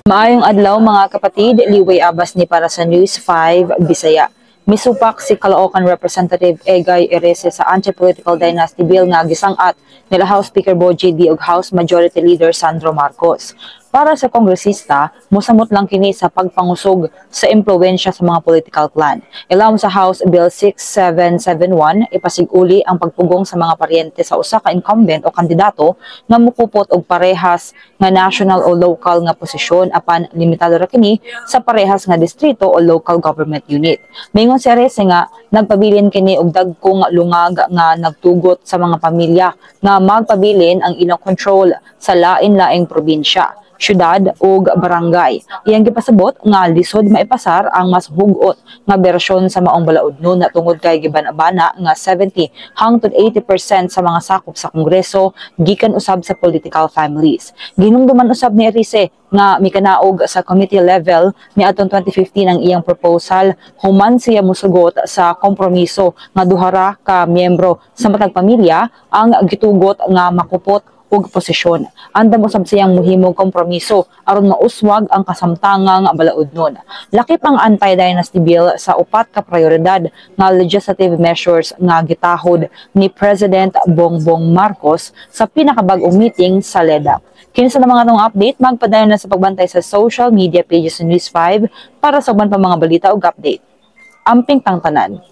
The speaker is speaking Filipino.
Maayong adlaw mga kapatid, Liway Abbas ni para sa News 5 Bisaya. Misupak si Caloocan Representative Egay Erese sa Anti-Political Dynasty Bill nga gisangat nila House Speaker Bogie D ug House Majority Leader Sandro Marcos. Para sa kongresista, musamot lang kini sa pagpangusog sa impluwensya sa mga political clan. Ilawom sa House Bill 6771, ipasiguli ang pagpugong sa mga paryente sa usa ka incumbent o kandidato nga mukupot og parehas nga national o local nga posisyon apan limitado ra kini sa parehas nga distrito o local government unit. Mingon si Arese nga nagpabilin kini og dagkong lungag nga nagtugot sa mga pamilya nga magpabilin ang ilang control sa lain-laing probinsya, syudad ug barangay. Iyang gipasabot nga lisod maipasar ang mas hugot nga bersyon sa maong balaodnon na tungod kay gibanabana nga 70 hangtod 80% sa mga sakop sa Kongreso gikan usab sa political families. Ginumduman usab ni Arese nga mikanaog sa committee level niadtong 2015 ang iyang proposal human siya musugot sa kompromiso nga duhara ka miyembro sa matag pamilya ang gitugot nga makupot ug posisyon. Andam usab siyang muhimong kompromiso aron mauswag ang kasamtangang balaodnon. Lakip ang anti-dynasty bill sa upat ka prioridad nga legislative measures nga gitahod ni President Bongbong Marcos sa pinakabag-ong meeting sa LEDAC. Kinsa na mga itong update, magpadayon na sa pagbantay sa social media pages ng News 5 para sa uban pa mga balita ug update. Amping tangtanan.